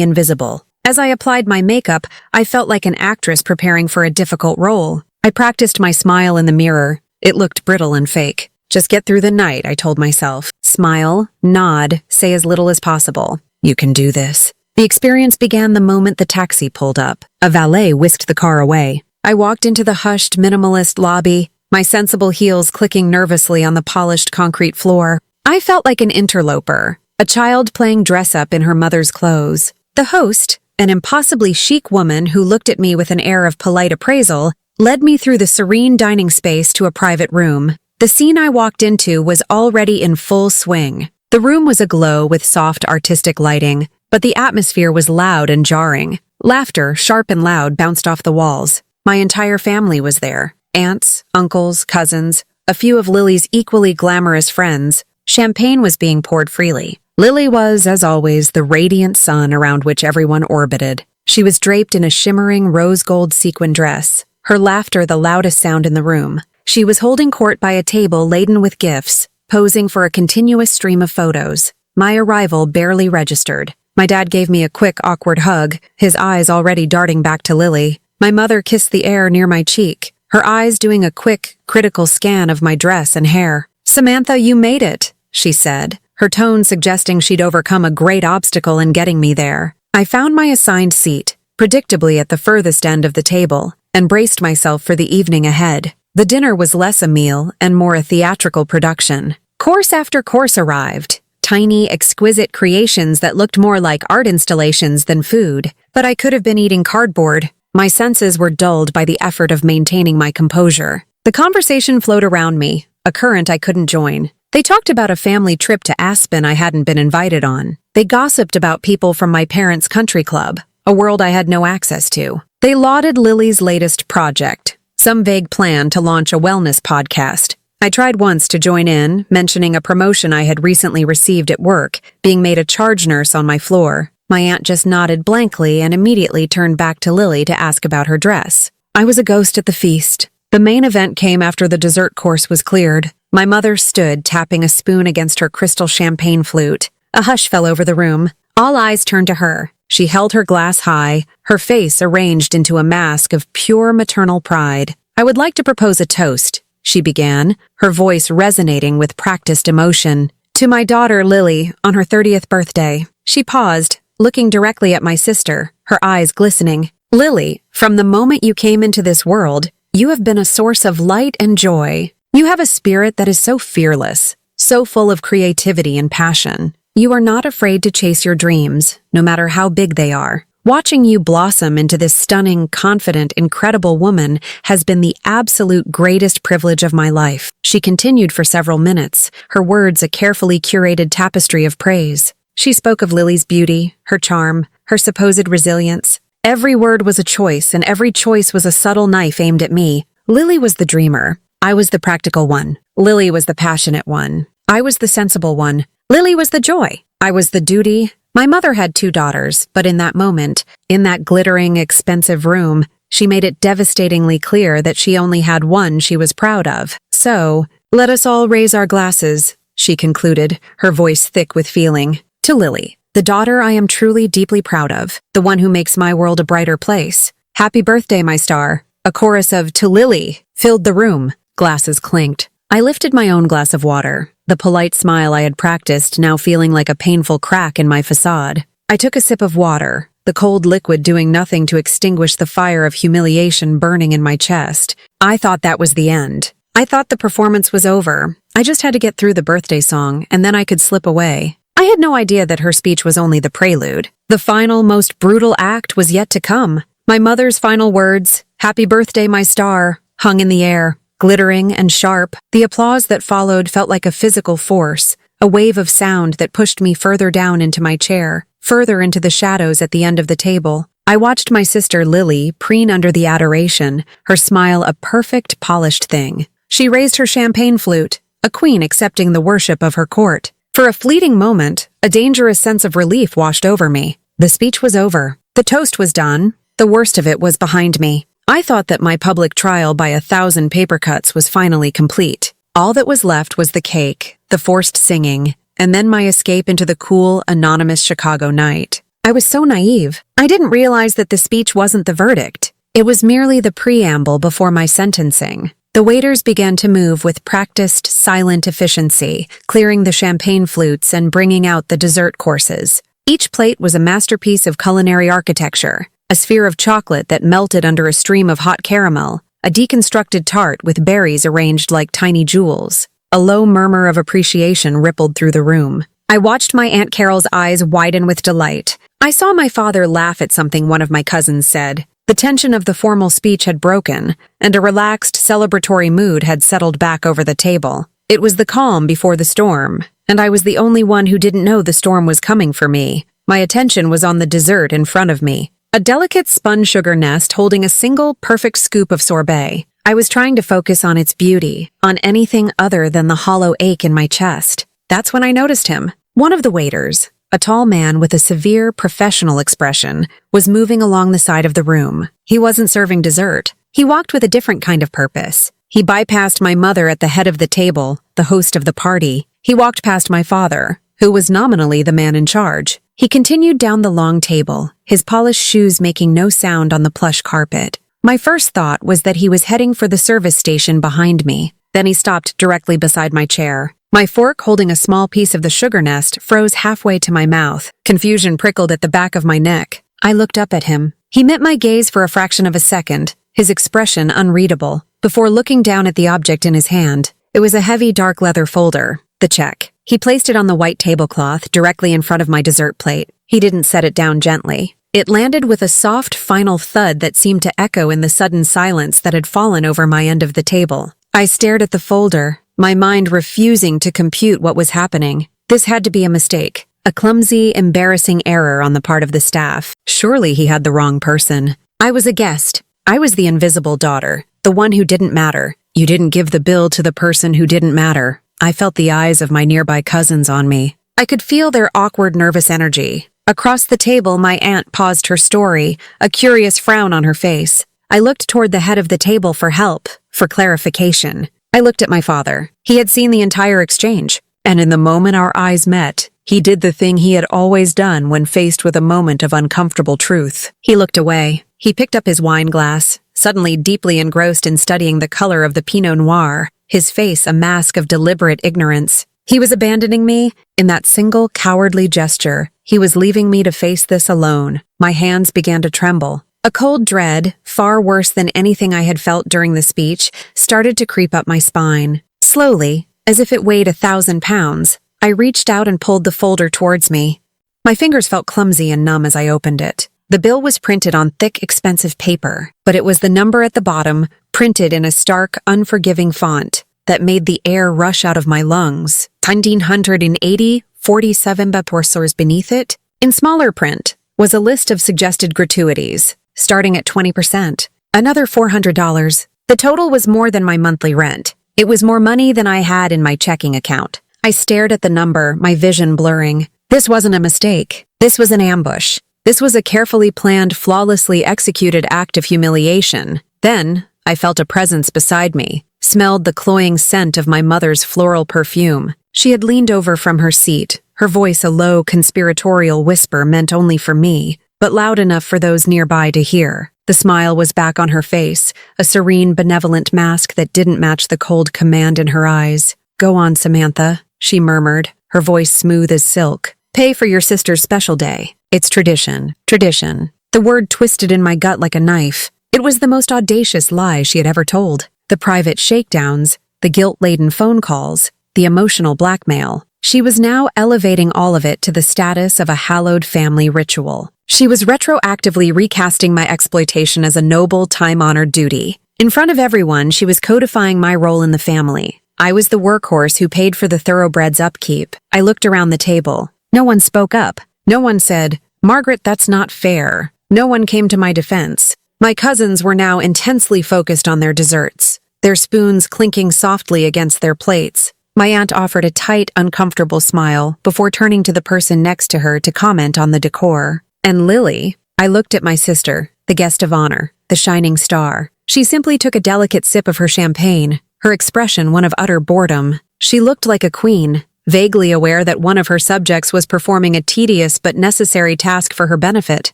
invisible. As I applied my makeup, I felt like an actress preparing for a difficult role. I practiced my smile in the mirror. It looked brittle and fake. Just get through the night, I told myself. Smile, nod, say as little as possible. You can do this. The experience began the moment the taxi pulled up. A valet whisked the car away. I walked into the hushed, minimalist lobby, my sensible heels clicking nervously on the polished concrete floor. I felt like an interloper, a child playing dress-up in her mother's clothes. The host, an impossibly chic woman who looked at me with an air of polite appraisal, led me through the serene dining space to a private room. The scene I walked into was already in full swing. The room was aglow with soft artistic lighting, but the atmosphere was loud and jarring. Laughter, sharp and loud, bounced off the walls. My entire family was there. Aunts, uncles, cousins, a few of Lily's equally glamorous friends. Champagne was being poured freely. Lily was, as always, the radiant sun around which everyone orbited. She was draped in a shimmering rose-gold sequin dress, her laughter the loudest sound in the room. She was holding court by a table laden with gifts, posing for a continuous stream of photos. My arrival barely registered. My dad gave me a quick, awkward hug, his eyes already darting back to Lily. My mother kissed the air near my cheek, her eyes doing a quick, critical scan of my dress and hair. "Samantha, you made it," she said, her tone suggesting she'd overcome a great obstacle in getting me there. I found my assigned seat, predictably at the furthest end of the table, and braced myself for the evening ahead. The dinner was less a meal and more a theatrical production. Course after course arrived, tiny, exquisite creations that looked more like art installations than food, but I could have been eating cardboard. My senses were dulled by the effort of maintaining my composure. The conversation flowed around me, a current I couldn't join. They talked about a family trip to Aspen I hadn't been invited on. They gossiped about people from my parents' country club, a world I had no access to. They lauded Lily's latest project, some vague plan to launch a wellness podcast. I tried once to join in, mentioning a promotion I had recently received at work, being made a charge nurse on my floor. My aunt just nodded blankly and immediately turned back to Lily to ask about her dress. I was a ghost at the feast. The main event came after the dessert course was cleared. My mother stood, tapping a spoon against her crystal champagne flute. A hush fell over the room. All eyes turned to her. She held her glass high, her face arranged into a mask of pure maternal pride. "I would like to propose a toast," she began, her voice resonating with practiced emotion. "To my daughter, Lily, on her 30th birthday." She paused, looking directly at my sister, her eyes glistening. "Lily, from the moment you came into this world, you have been a source of light and joy. You have a spirit that is so fearless, so full of creativity and passion. You are not afraid to chase your dreams, no matter how big they are. Watching you blossom into this stunning, confident, incredible woman has been the absolute greatest privilege of my life." She continued for several minutes, her words a carefully curated tapestry of praise. She spoke of Lily's beauty, her charm, her supposed resilience. Every word was a choice, and every choice was a subtle knife aimed at me. Lily was the dreamer. I was the practical one. Lily was the passionate one. I was the sensible one. Lily was the joy. I was the duty. My mother had 2 daughters, but in that moment, in that glittering, expensive room, she made it devastatingly clear that she only had one she was proud of. "So, let us all raise our glasses," she concluded, her voice thick with feeling. "To Lily, the daughter I am truly deeply proud of, the one who makes my world a brighter place. Happy birthday, my star." A chorus of "To Lily" filled the room. Glasses clinked. I lifted my own glass of water, the polite smile I had practiced now feeling like a painful crack in my facade. I took a sip of water, the cold liquid doing nothing to extinguish the fire of humiliation burning in my chest. I thought that was the end. I thought the performance was over. I just had to get through the birthday song, and then I could slip away. I had no idea that her speech was only the prelude. The final, most brutal act was yet to come. My mother's final words, "Happy birthday, my star," hung in the air, glittering and sharp. The applause that followed felt like a physical force, a wave of sound that pushed me further down into my chair, further into the shadows at the end of the table. I watched my sister Lily preen under the adoration, her smile a perfect, polished thing. She raised her champagne flute, a queen accepting the worship of her court. For a fleeting moment, a dangerous sense of relief washed over me. The speech was over. The toast was done. The worst of it was behind me. I thought that my public trial by 1,000 paper cuts was finally complete. All that was left was the cake, the forced singing, and then my escape into the cool, anonymous Chicago night. I was so naive. I didn't realize that the speech wasn't the verdict. It was merely the preamble before my sentencing. The waiters began to move with practiced, silent efficiency, clearing the champagne flutes and bringing out the dessert courses. Each plate was a masterpiece of culinary architecture. A sphere of chocolate that melted under a stream of hot caramel, a deconstructed tart with berries arranged like tiny jewels. A low murmur of appreciation rippled through the room. I watched my Aunt Carol's eyes widen with delight. I saw my father laugh at something one of my cousins said. The tension of the formal speech had broken, and a relaxed, celebratory mood had settled back over the table. It was the calm before the storm, and I was the only one who didn't know the storm was coming for me. My attention was on the dessert in front of me, a delicate spun sugar nest holding a single, perfect scoop of sorbet. I was trying to focus on its beauty, on anything other than the hollow ache in my chest. That's when I noticed him. One of the waiters, a tall man with a severe, professional expression, was moving along the side of the room. He wasn't serving dessert. He walked with a different kind of purpose. He bypassed my mother at the head of the table, the host of the party. He walked past my father, who was nominally the man in charge. He continued down the long table, his polished shoes making no sound on the plush carpet. My first thought was that he was heading for the service station behind me. Then he stopped directly beside my chair. My fork, holding a small piece of the sugar nest, froze halfway to my mouth. Confusion prickled at the back of my neck. I looked up at him. He met my gaze for a fraction of a second, his expression unreadable, before looking down at the object in his hand. It was a heavy, dark leather folder, the check. He placed it on the white tablecloth directly in front of my dessert plate. He didn't set it down gently. It landed with a soft, final thud that seemed to echo in the sudden silence that had fallen over my end of the table. I stared at the folder, my mind refusing to compute what was happening. This had to be a mistake, a clumsy, embarrassing error on the part of the staff. Surely he had the wrong person. I was a guest. I was the invisible daughter, the one who didn't matter. You didn't give the bill to the person who didn't matter. I felt the eyes of my nearby cousins on me. I could feel their awkward, nervous energy. Across the table, my aunt paused her story, a curious frown on her face. I looked toward the head of the table for help, for clarification. I looked at my father. He had seen the entire exchange, and in the moment our eyes met, he did the thing he had always done when faced with a moment of uncomfortable truth. He looked away. He picked up his wine glass, suddenly deeply engrossed in studying the color of the Pinot Noir, his face a mask of deliberate ignorance. He was abandoning me in that single cowardly gesture. He was leaving me to face this alone. My hands began to tremble. A cold dread, far worse than anything I had felt during the speech, started to creep up my spine. Slowly, as if it weighed 1,000 pounds, I reached out and pulled the folder towards me. My fingers felt clumsy and numb as I opened it. The bill was printed on thick, expensive paper, but it was the number at the bottom, printed in a stark, unforgiving font, that made the air rush out of my lungs. 1980, 47 pesos beneath it. In smaller print was a list of suggested gratuities, starting at 20%. Another $400. The total was more than my monthly rent. It was more money than I had in my checking account. I stared at the number, my vision blurring. This wasn't a mistake. This was an ambush. This was a carefully planned, flawlessly executed act of humiliation. Then, I felt a presence beside me, smelled the cloying scent of my mother's floral perfume. She had leaned over from her seat, her voice a low, conspiratorial whisper meant only for me, but loud enough for those nearby to hear. The smile was back on her face, a serene, benevolent mask that didn't match the cold command in her eyes. "Go on, Samantha," she murmured, her voice smooth as silk. "Pay for your sister's special day. It's tradition. Tradition." The word twisted in my gut like a knife. It was the most audacious lie she had ever told. The private shakedowns, the guilt-laden phone calls, the emotional blackmail. She was now elevating all of it to the status of a hallowed family ritual. She was retroactively recasting my exploitation as a noble, time-honored duty. In front of everyone, she was codifying my role in the family. I was the workhorse who paid for the thoroughbred's upkeep. I looked around the table. No one spoke up. No one said, "Margaret, that's not fair." No one came to my defense. My cousins were now intensely focused on their desserts, their spoons clinking softly against their plates. My aunt offered a tight, uncomfortable smile before turning to the person next to her to comment on the decor. And Lily, I looked at my sister, the guest of honor, the shining star. She simply took a delicate sip of her champagne, her expression one of utter boredom. She looked like a queen, vaguely aware that one of her subjects was performing a tedious but necessary task for her benefit.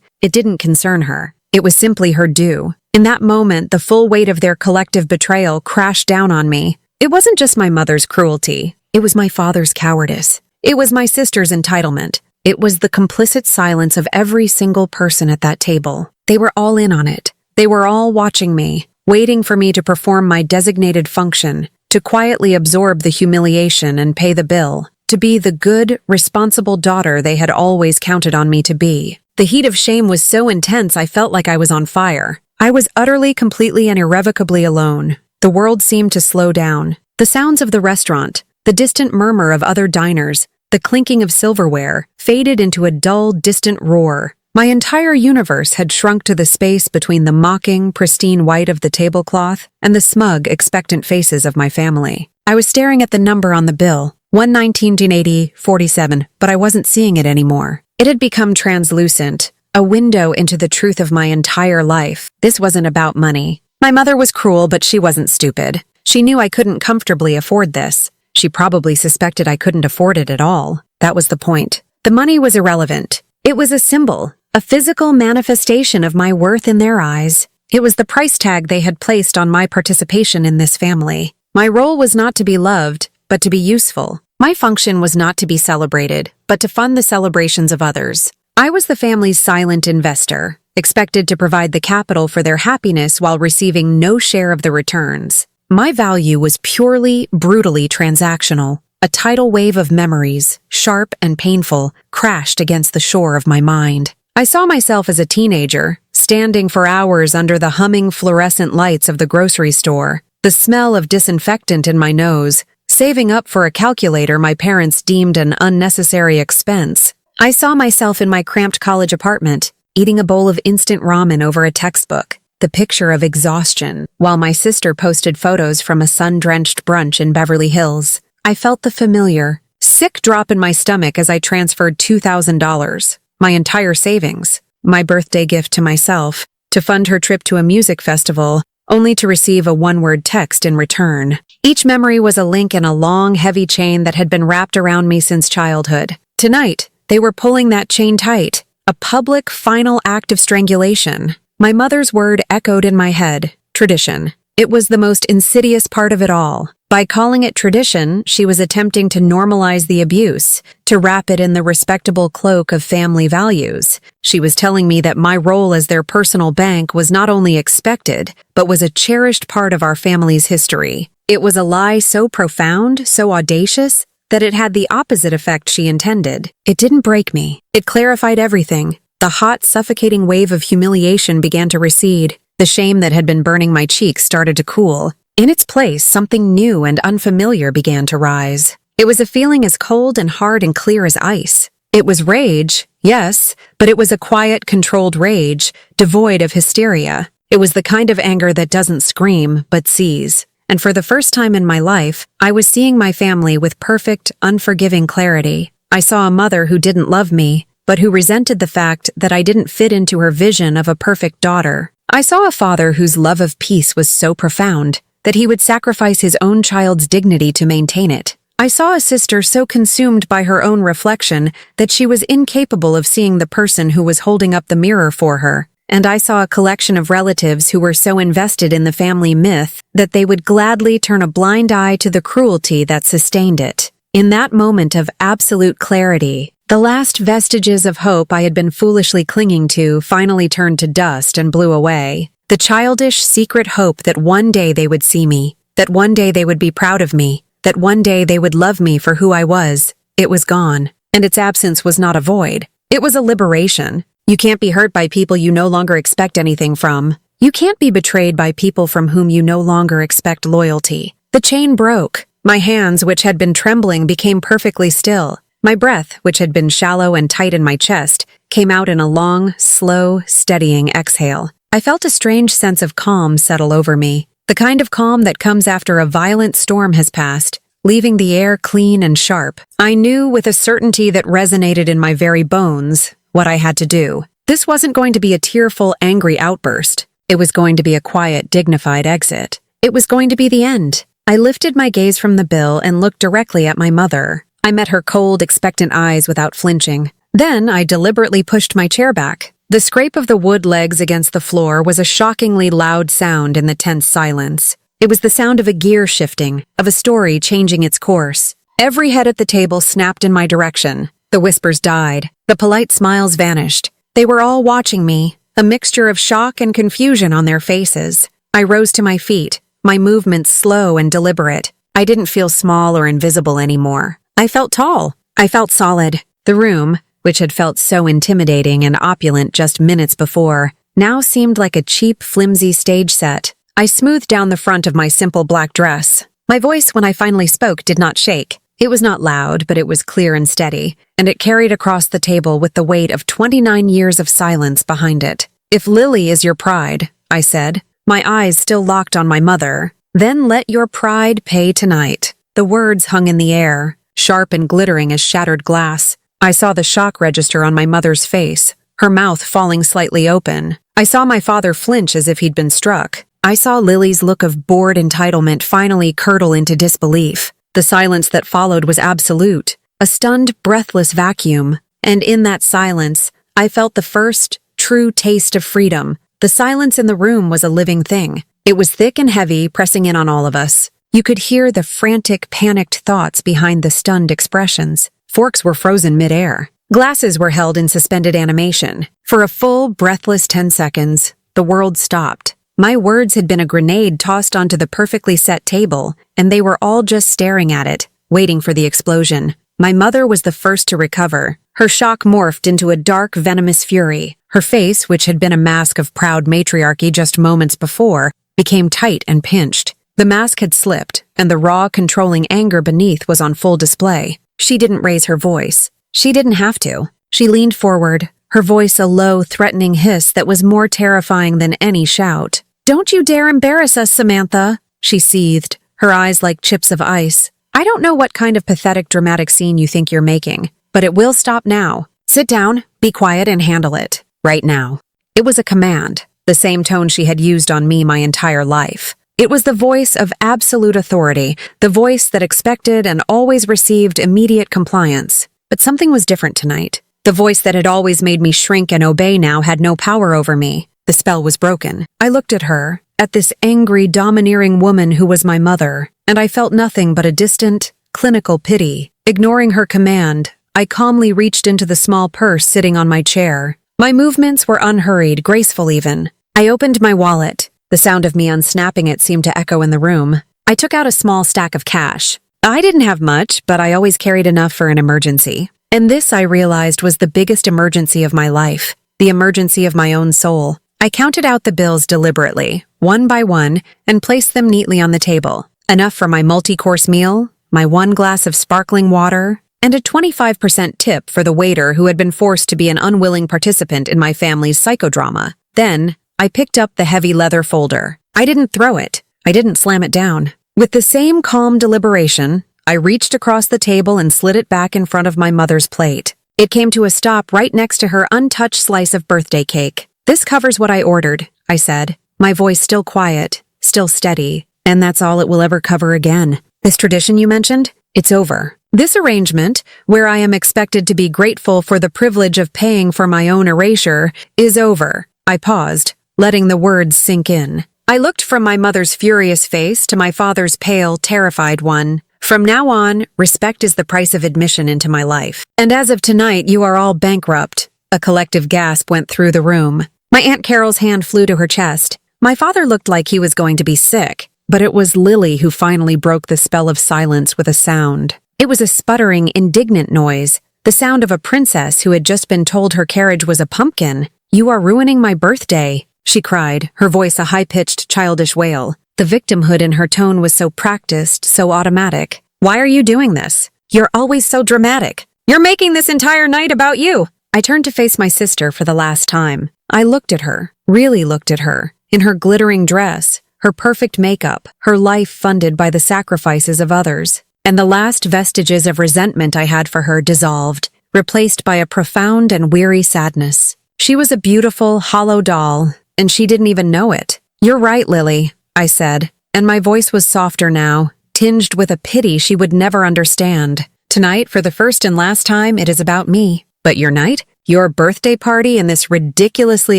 It didn't concern her. It was simply her due. In that moment, the full weight of their collective betrayal crashed down on me. It wasn't just my mother's cruelty. It was my father's cowardice. It was my sister's entitlement. It was the complicit silence of every single person at that table. They were all in on it. They were all watching me, waiting for me to perform my designated function, to quietly absorb the humiliation and pay the bill. to be the good, responsible daughter they had always counted on me to be. The heat of shame was so intense I felt like I was on fire. I was utterly, completely, and irrevocably alone. The world seemed to slow down. The sounds of the restaurant, the distant murmur of other diners, the clinking of silverware, faded into a dull, distant roar. My entire universe had shrunk to the space between the mocking, pristine white of the tablecloth and the smug, expectant faces of my family. I was staring at the number on the bill, 1/19/18, but I wasn't seeing it anymore. It had become translucent, a window into the truth of my entire life. This wasn't about money. My mother was cruel, but she wasn't stupid. She knew I couldn't comfortably afford this. She probably suspected I couldn't afford it at all. That was the point. The money was irrelevant. It was a symbol, a physical manifestation of my worth in their eyes. It was the price tag they had placed on my participation in this family. My role was not to be loved, but to be useful. My function was not to be celebrated, but to fund the celebrations of others. I was the family's silent investor, expected to provide the capital for their happiness while receiving no share of the returns. My value was purely, brutally transactional. A tidal wave of memories, sharp and painful, crashed against the shore of my mind. I saw myself as a teenager, standing for hours under the humming fluorescent lights of the grocery store, the smell of disinfectant in my nose, saving up for a calculator my parents deemed an unnecessary expense. I saw myself in my cramped college apartment, eating a bowl of instant ramen over a textbook, the picture of exhaustion, while my sister posted photos from a sun-drenched brunch in Beverly Hills. I felt the familiar, sick drop in my stomach as I transferred $2,000, my entire savings, my birthday gift to myself, to fund her trip to a music festival, only to receive a one-word text in return. Each memory was a link in a long, heavy chain that had been wrapped around me since childhood. Tonight, they were pulling that chain tight, a public, final act of strangulation. My mother's word echoed in my head, tradition. It was the most insidious part of it all. By calling it tradition, she was attempting to normalize the abuse, to wrap it in the respectable cloak of family values. She was telling me that my role as their personal bank was not only expected, but was a cherished part of our family's history. It was a lie so profound, so audacious, that it had the opposite effect she intended. It didn't break me. It clarified everything. The hot, suffocating wave of humiliation began to recede. The shame that had been burning my cheeks started to cool. In its place, something new and unfamiliar began to rise. It was a feeling as cold and hard and clear as ice. It was rage, yes, but it was a quiet, controlled rage, devoid of hysteria. It was the kind of anger that doesn't scream, but sees. And for the first time in my life, I was seeing my family with perfect, unforgiving clarity. I saw a mother who didn't love me, but who resented the fact that I didn't fit into her vision of a perfect daughter. I saw a father whose love of peace was so profound that he would sacrifice his own child's dignity to maintain it. I saw a sister so consumed by her own reflection that she was incapable of seeing the person who was holding up the mirror for her. And I saw a collection of relatives who were so invested in the family myth that they would gladly turn a blind eye to the cruelty that sustained it. In that moment of absolute clarity, the last vestiges of hope I had been foolishly clinging to finally turned to dust and blew away. The childish, secret hope that one day they would see me, that one day they would be proud of me, that one day they would love me for who I was. It was gone, and its absence was not a void. It was a liberation. You can't be hurt by people you no longer expect anything from. You can't be betrayed by people from whom you no longer expect loyalty. The chain broke. My hands, which had been trembling, became perfectly still. My breath, which had been shallow and tight in my chest, came out in a long, slow, steadying exhale. I felt a strange sense of calm settle over me, the kind of calm that comes after a violent storm has passed, leaving the air clean and sharp. I knew with a certainty that resonated in my very bones what I had to do. This wasn't going to be a tearful, angry outburst. It was going to be a quiet, dignified exit. It was going to be the end. I lifted my gaze from the bill and looked directly at my mother. I met her cold, expectant eyes without flinching. Then I deliberately pushed my chair back. The scrape of the wood legs against the floor was a shockingly loud sound in the tense silence. It was the sound of a gear shifting, of a story changing its course. Every head at the table snapped in my direction. The whispers died. The polite smiles vanished. They were all watching me, a mixture of shock and confusion on their faces. I rose to my feet, my movements slow and deliberate. I didn't feel small or invisible anymore. I felt tall. I felt solid. The room, which had felt so intimidating and opulent just minutes before, now seemed like a cheap, flimsy stage set. I smoothed down the front of my simple black dress. My voice, when I finally spoke, did not shake. It was not loud, but it was clear and steady, and it carried across the table with the weight of 29 years of silence behind it. "If Lily is your pride," I said, my eyes still locked on my mother, "then let your pride pay tonight." The words hung in the air, sharp and glittering as shattered glass. I saw the shock register on my mother's face, her mouth falling slightly open. I saw my father flinch as if he'd been struck. I saw Lily's look of bored entitlement finally curdle into disbelief. The silence that followed was absolute, a stunned, breathless vacuum. And in that silence, I felt the first, true taste of freedom. The silence in the room was a living thing. It was thick and heavy, pressing in on all of us. You could hear the frantic, panicked thoughts behind the stunned expressions. Forks were frozen midair. Glasses were held in suspended animation. For a full, breathless 10 seconds, the world stopped. My words had been a grenade tossed onto the perfectly set table, and they were all just staring at it, waiting for the explosion. My mother was the first to recover. Her shock morphed into a dark, venomous fury. Her face, which had been a mask of proud matriarchy just moments before, became tight and pinched. The mask had slipped, and the raw, controlling anger beneath was on full display. She didn't raise her voice. She didn't have to. She leaned forward, her voice a low, threatening hiss that was more terrifying than any shout. "Don't you dare embarrass us, Samantha," she seethed, her eyes like chips of ice. "I don't know what kind of pathetic, dramatic scene you think you're making, but it will stop now. Sit down, be quiet, and handle it. Right now." It was a command, the same tone she had used on me my entire life. It was the voice of absolute authority, the voice that expected and always received immediate compliance. But something was different tonight. The voice that had always made me shrink and obey now had no power over me. The spell was broken. I looked at her, at this angry, domineering woman who was my mother, and I felt nothing but a distant, clinical pity. Ignoring her command, I calmly reached into the small purse sitting on my chair. My movements were unhurried, graceful even. I opened my wallet. The sound of me unsnapping it seemed to echo in the room. I took out a small stack of cash. I didn't have much, but I always carried enough for an emergency. And this, I realized, was the biggest emergency of my life, the emergency of my own soul. I counted out the bills deliberately, one by one, and placed them neatly on the table. Enough for my multi-course meal, my one glass of sparkling water, and a 25% tip for the waiter who had been forced to be an unwilling participant in my family's psychodrama. Then, I picked up the heavy leather folder. I didn't throw it. I didn't slam it down. With the same calm deliberation, I reached across the table and slid it back in front of my mother's plate. It came to a stop right next to her untouched slice of birthday cake. "This covers what I ordered," I said, my voice still quiet, still steady, "and that's all it will ever cover again. This tradition you mentioned, it's over. This arrangement, where I am expected to be grateful for the privilege of paying for my own erasure, is over." I paused, letting the words sink in. I looked from my mother's furious face to my father's pale, terrified one. "From now on, respect is the price of admission into my life. And as of tonight, you are all bankrupt." A collective gasp went through the room. My Aunt Carol's hand flew to her chest. My father looked like he was going to be sick, but it was Lily who finally broke the spell of silence with a sound. It was a sputtering, indignant noise, the sound of a princess who had just been told her carriage was a pumpkin. "You are ruining my birthday," she cried, her voice a high-pitched, childish wail. The victimhood in her tone was so practiced, so automatic. "Why are you doing this? You're always so dramatic. You're making this entire night about you." I turned to face my sister for the last time. I looked at her, really looked at her, in her glittering dress, her perfect makeup, her life funded by the sacrifices of others. And the last vestiges of resentment I had for her dissolved, replaced by a profound and weary sadness. She was a beautiful, hollow doll, and she didn't even know it. "You're right, Lily," I said, and my voice was softer now, tinged with a pity she would never understand. "Tonight, for the first and last time, it is about me. But your night? Your birthday party in this ridiculously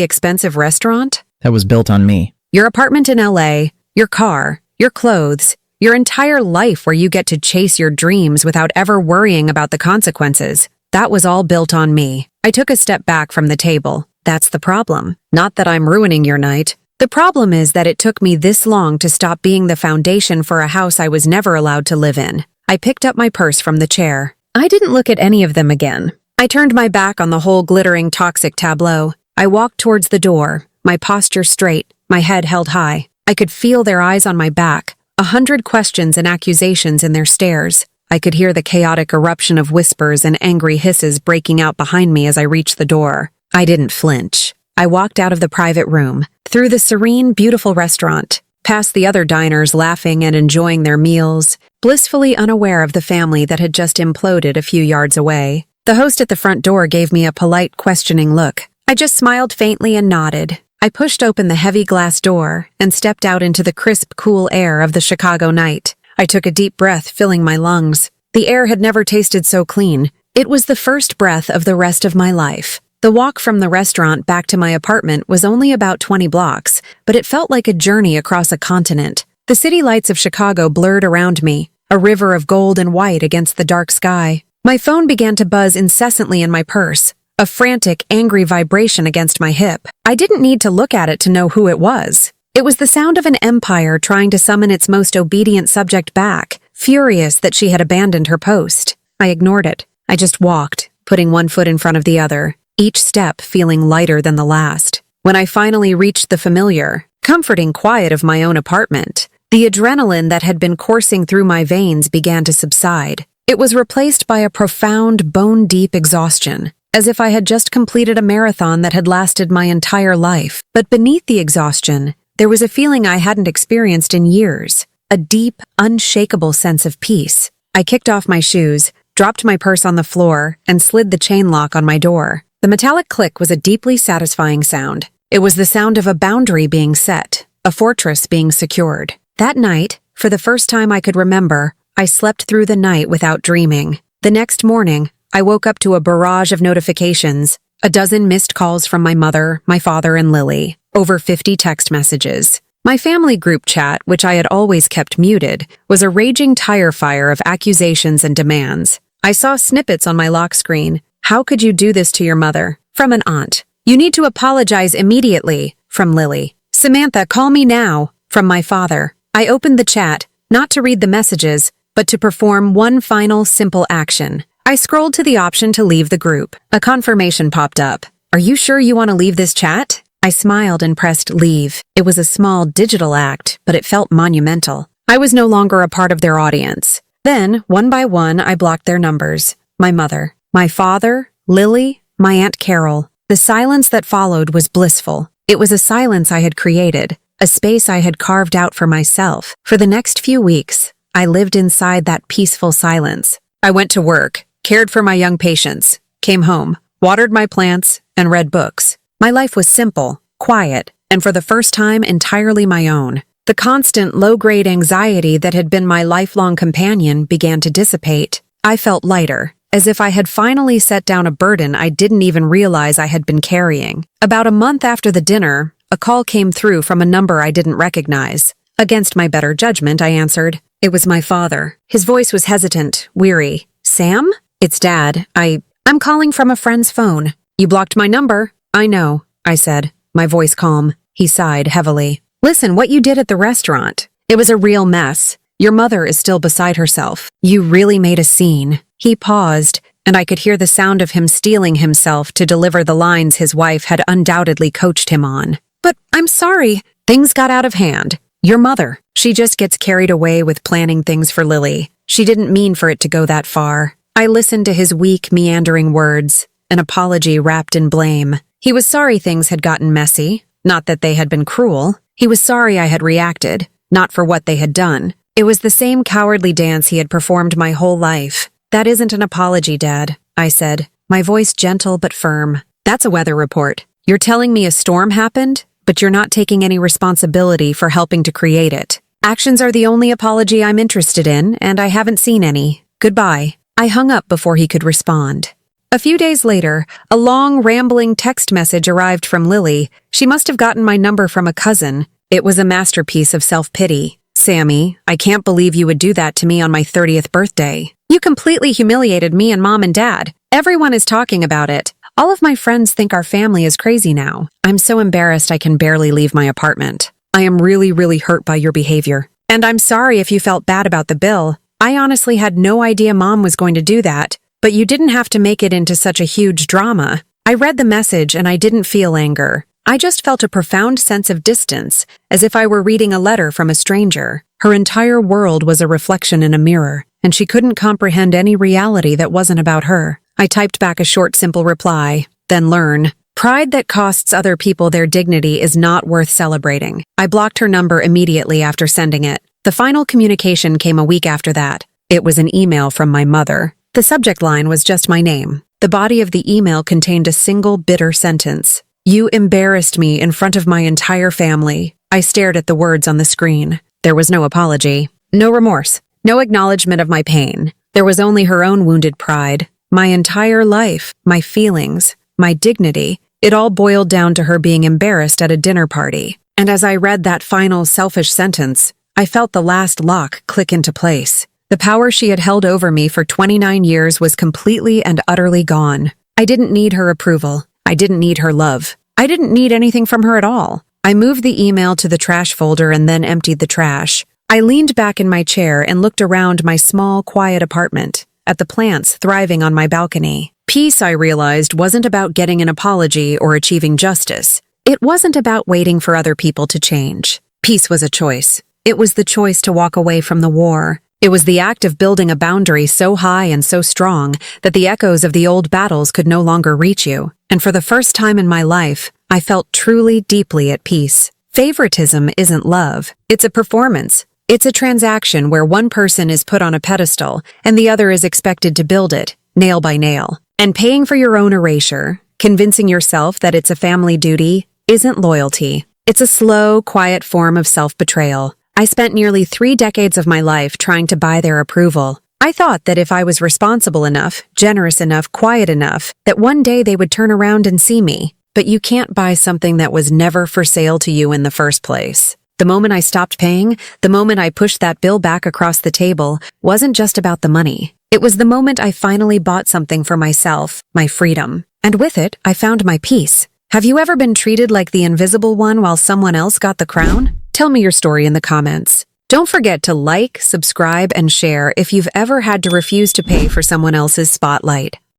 expensive restaurant? That was built on me. Your apartment in LA, your car, your clothes, your entire life where you get to chase your dreams without ever worrying about the consequences. That was all built on me." I took a step back from the table. "That's the problem. Not that I'm ruining your night. The problem is that it took me this long to stop being the foundation for a house I was never allowed to live in. I picked up my purse from the chair. I didn't look at any of them again. I turned my back on the whole glittering toxic tableau. I walked towards the door, my posture straight, my head held high. I could feel their eyes on my back, 100 questions and accusations in their stares. I could hear the chaotic eruption of whispers and angry hisses breaking out behind me as I reached the door. I didn't flinch. I walked out of the private room, through the serene, beautiful restaurant, past the other diners laughing and enjoying their meals, blissfully unaware of the family that had just imploded a few yards away. The host at the front door gave me a polite, questioning look. I just smiled faintly and nodded. I pushed open the heavy glass door and stepped out into the crisp, cool air of the Chicago night. I took a deep breath, filling my lungs. The air had never tasted so clean. It was the first breath of the rest of my life. The walk from the restaurant back to my apartment was only about 20 blocks, but it felt like a journey across a continent. The city lights of Chicago blurred around me, a river of gold and white against the dark sky. My phone began to buzz incessantly in my purse, a frantic, angry vibration against my hip. I didn't need to look at it to know who it was. It was the sound of an empire trying to summon its most obedient subject back, furious that she had abandoned her post. I ignored it. I just walked, putting one foot in front of the other, each step feeling lighter than the last. When I finally reached the familiar, comforting quiet of my own apartment, the adrenaline that had been coursing through my veins began to subside. It was replaced by a profound, bone-deep exhaustion, as if I had just completed a marathon that had lasted my entire life. But beneath the exhaustion, there was a feeling I hadn't experienced in years, a deep, unshakable sense of peace. I kicked off my shoes, dropped my purse on the floor, and slid the chain lock on my door. The metallic click was a deeply satisfying sound. It was the sound of a boundary being set, a fortress being secured. That night, for the first time I could remember, I slept through the night without dreaming. The next morning, I woke up to a barrage of notifications, a dozen missed calls from my mother, my father, and Lily, over 50 text messages. My family group chat, which I had always kept muted, was a raging tire fire of accusations and demands. I saw snippets on my lock screen. "How could you do this to your mother?" from an aunt. "You need to apologize immediately," from Lily. "Samantha, call me now," from my father. I opened the chat, not to read the messages, but to perform one final simple action. I scrolled to the option to leave the group. A confirmation popped up. "Are you sure you want to leave this chat?" I smiled and pressed leave. It was a small digital act, but it felt monumental. I was no longer a part of their audience. Then, one by one, I blocked their numbers. My mother, my father, Lily, my Aunt Carol. The silence that followed was blissful. It was a silence I had created, a space I had carved out for myself. For the next few weeks, I lived inside that peaceful silence. I went to work, cared for my young patients, came home, watered my plants, and read books. My life was simple, quiet, and for the first time entirely my own. The constant low-grade anxiety that had been my lifelong companion began to dissipate. I felt lighter, as if I had finally set down a burden I didn't even realize I had been carrying. About a month after the dinner, a call came through from a number I didn't recognize. Against my better judgment, I answered. It was my father. His voice was hesitant, weary. "Sam? It's Dad. I'm calling from a friend's phone. You blocked my number." "I know," I said, my voice calm. He sighed heavily. "Listen, what you did at the restaurant. It was a real mess. Your mother is still beside herself. You really made a scene." He paused, and I could hear the sound of him steeling himself to deliver the lines his wife had undoubtedly coached him on. "But I'm sorry. Things got out of hand. Your mother, she just gets carried away with planning things for Lily. She didn't mean for it to go that far." I listened to his weak, meandering words, an apology wrapped in blame. He was sorry things had gotten messy, not that they had been cruel. He was sorry I had reacted, not for what they had done. It was the same cowardly dance he had performed my whole life. "That isn't an apology, Dad," I said, my voice gentle but firm. "That's a weather report. You're telling me a storm happened, but you're not taking any responsibility for helping to create it. Actions are the only apology I'm interested in, and I haven't seen any. Goodbye." I hung up before he could respond. A few days later, a long, rambling text message arrived from Lily. She must have gotten my number from a cousin. It was a masterpiece of self-pity. "Sammy, I can't believe you would do that to me on my 30th birthday. You completely humiliated me and Mom and Dad. Everyone is talking about it. All of my friends think our family is crazy now. I'm so embarrassed I can barely leave my apartment. I am really, really hurt by your behavior. And I'm sorry if you felt bad about the bill. I honestly had no idea Mom was going to do that, but you didn't have to make it into such a huge drama. I read the message and I didn't feel anger. I just felt a profound sense of distance, as if I were reading a letter from a stranger. Her entire world was a reflection in a mirror, and she couldn't comprehend any reality that wasn't about her. I typed back a short, simple reply, then learn. Pride that costs other people their dignity is not worth celebrating. I blocked her number immediately after sending it. The final communication came a week after that. It was an email from my mother. The subject line was just my name. The body of the email contained a single bitter sentence. "You embarrassed me in front of my entire family." I stared at the words on the screen. There was no apology, no remorse, no acknowledgement of my pain. There was only her own wounded pride. My entire life, my feelings, my dignity, it all boiled down to her being embarrassed at a dinner party. And as I read that final selfish sentence, I felt the last lock click into place. The power she had held over me for 29 years was completely and utterly gone. I didn't need her approval. I didn't need her love. I didn't need anything from her at all. I moved the email to the trash folder and then emptied the trash. I leaned back in my chair and looked around my small, quiet apartment, at the plants thriving on my balcony. Peace, I realized, wasn't about getting an apology or achieving justice. It wasn't about waiting for other people to change. Peace was a choice. It was the choice to walk away from the war. It was the act of building a boundary so high and so strong that the echoes of the old battles could no longer reach you. And for the first time in my life, I felt truly, deeply at peace. Favoritism isn't love. It's a performance. It's a transaction where one person is put on a pedestal and the other is expected to build it, nail by nail. And paying for your own erasure, convincing yourself that it's a family duty, isn't loyalty. It's a slow, quiet form of self-betrayal. I spent nearly 3 decades of my life trying to buy their approval. I thought that if I was responsible enough, generous enough, quiet enough, that one day they would turn around and see me. But you can't buy something that was never for sale to you in the first place. The moment I stopped paying, the moment I pushed that bill back across the table, wasn't just about the money. It was the moment I finally bought something for myself, my freedom. And with it, I found my peace. Have you ever been treated like the invisible one while someone else got the crown? Tell me your story in the comments. Don't forget to like, subscribe, and share if you've ever had to refuse to pay for someone else's spotlight.